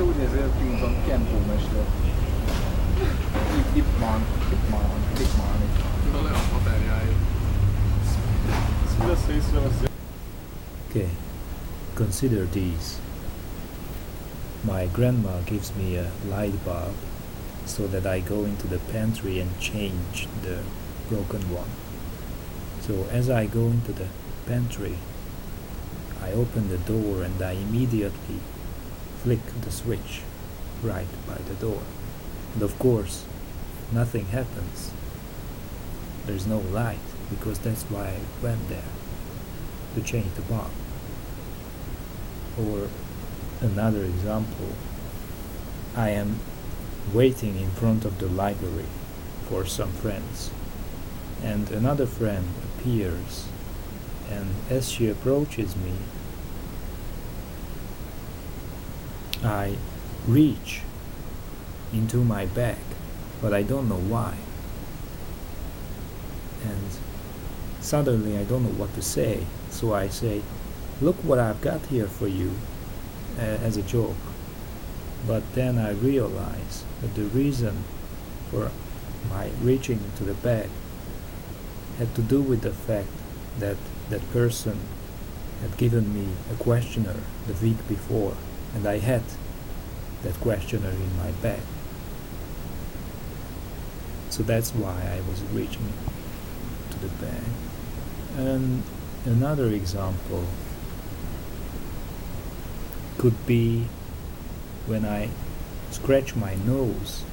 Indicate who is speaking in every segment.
Speaker 1: úgy nézi, hogy Pinton kempómester. Ipman.
Speaker 2: Na le a haverjáért.
Speaker 3: Okay, consider these. My grandma gives me a light bulb so that I go into the pantry and change the broken one. So as I go into the pantry, I open the door and I immediately flick the switch right by the door. And of course, nothing happens. There's no light because that's why I went there, to change the bulb. Or another example, I am waiting in front of the library for some friends, and another friend appears, and as she approaches me, I reach into my bag, but I don't know why. And suddenly I don't know what to say, so I say, "Look what I've got here for you," as a joke. But then I realize that the reason for my reaching into the bag had to do with the fact that that person had given me a questionnaire the week before, and I had that questionnaire in my bag. So that's why I was reaching to the bag. And another example could be when I scratch my nose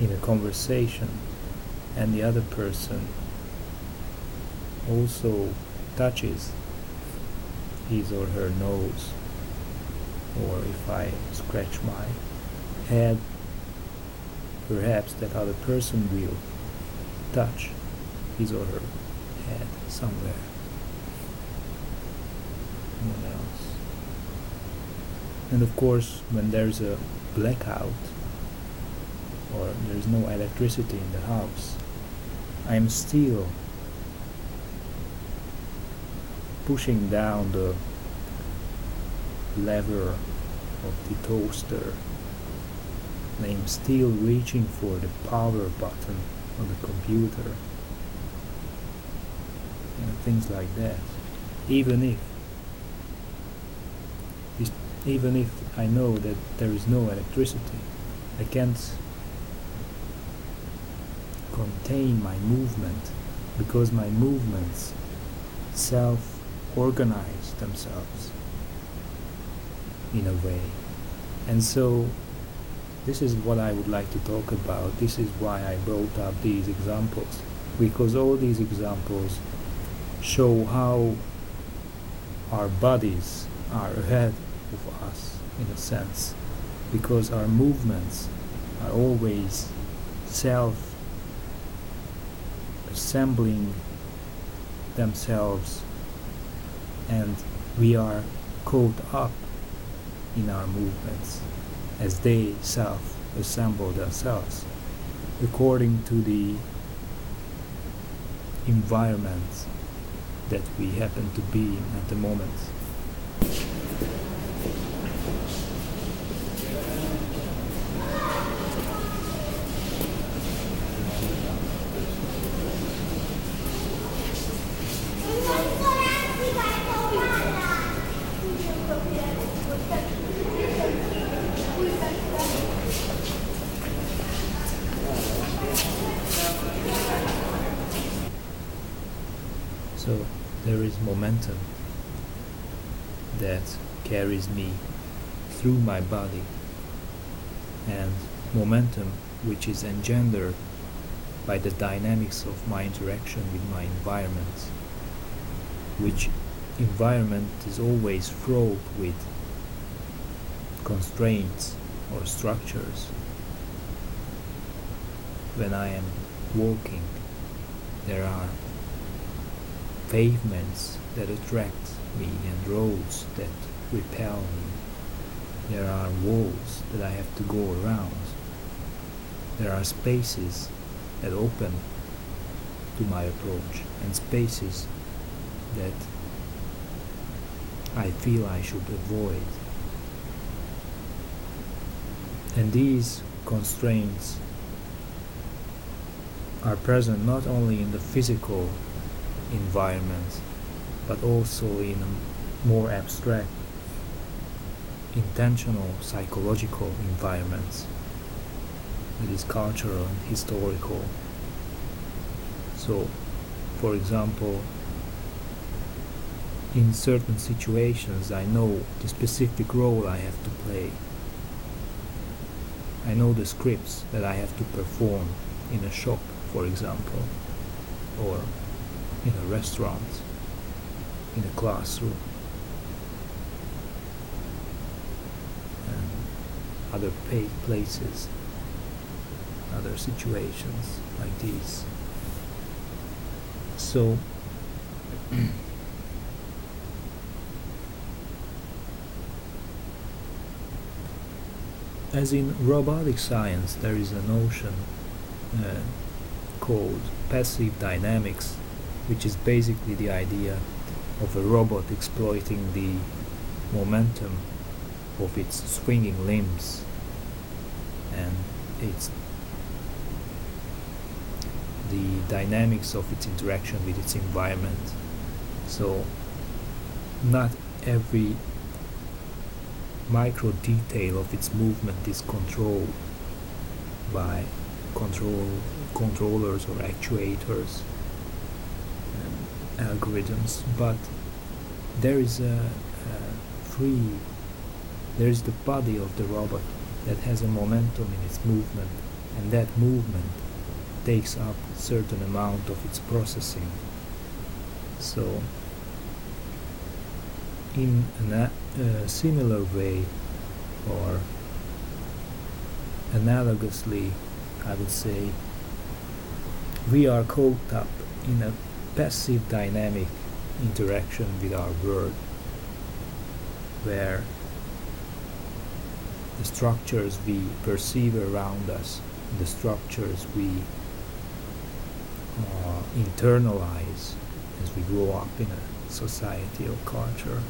Speaker 3: in a conversation and the other person also touches his or her nose, or if I scratch my head, perhaps that other person will touch his or her head somewhere. What else? And of course, when there's a blackout or there's no electricity in the house, I'm still pushing down the lever of the toaster, and I'm still reaching for the power button on the computer, and things like that. Even if I know that there is no electricity, I can't contain my movement, because my movements self-organize themselves in a way. And so this is what I would like to talk about. This is why I brought up these examples, because all these examples show how our bodies are ahead of us, in a sense, because our movements are always self-assembling themselves, and we are caught up in our movements as they self-assemble themselves according to the environment that we happen to be in at the moment. So there is momentum that carries me through my body, and momentum which is engendered by the dynamics of my interaction with my environment, which environment is always fraught with constraints or structures. When I am walking, there are pavements that attract me and roads that repel me. There are walls that I have to go around. There are spaces that open to my approach, and spaces that I feel I should avoid. And these constraints are present not only in the physical environment, but also in a more abstract, intentional, psychological environments, that is cultural and historical. So, for example, in certain situations I know the specific role I have to play. I know the scripts that I have to perform in a shop, for example, or in a restaurant, in a classroom, and other places, other situations like these. So as in robotic science, there is a notion called passive dynamics, which is basically the idea of a robot exploiting the momentum of its swinging limbs and the dynamics of its interaction with its environment. So not every micro detail of its movement is controlled by controllers or actuators and algorithms, but there is there is the body of the robot that has a momentum in its movement, and that movement takes up a certain amount of its processing. So in a similar way, or analogously, I would say, we are caught up in a passive dynamic interaction with our world, where the structures we perceive around us, the structures we internalize as we grow up in a society or culture,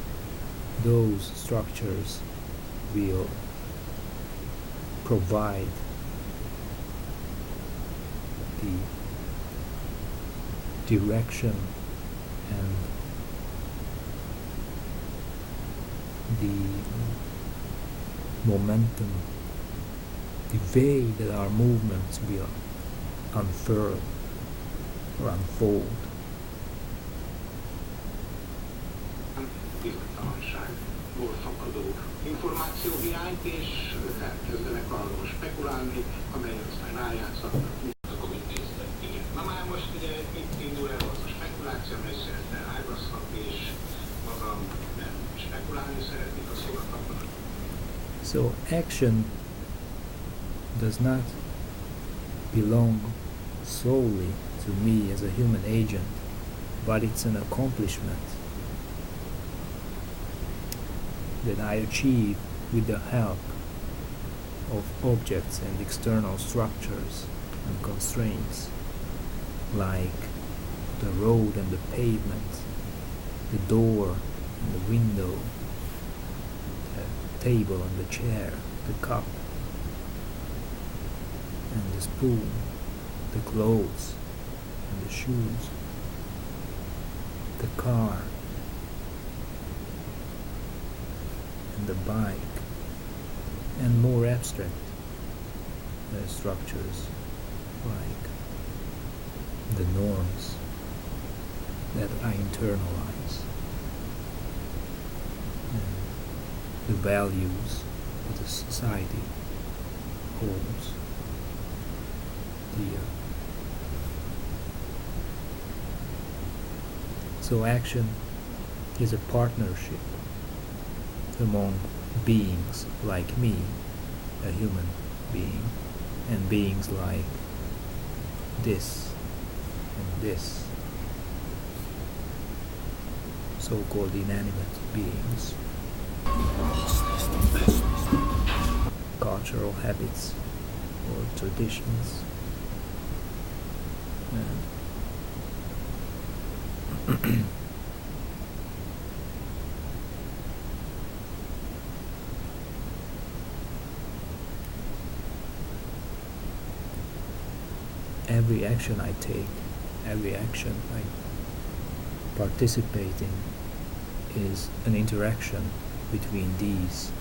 Speaker 3: those structures will provide the direction and the momentum, the way that our movements will unfurl or unfold.
Speaker 4: Bizonytalanságból fakadó információhiányt, és elkezdenek arról spekulálni, amely aztán rájátszhatnak. Akkor mit néztek? Igen. Na már most ugye itt indul el az a spekuláció, amely szeretne ágazhatni, és magam nem spekulálni szeretnék a szólatokban.
Speaker 3: So action does not belong solely to me as a human agent, but it's an accomplishment that I achieve with the help of objects and external structures and constraints, like the road and the pavement, the door and the window, the table and the chair, the cup and the spoon, the clothes and the shoes, the car and the bike, and more abstract structures like the norms that I internalize, and the values that the society holds dear. So action is a partnership among beings like me, a human being, and beings like this and this, so-called inanimate beings, cultural habits or traditions, and every action I take, every action I participate in is an interaction between these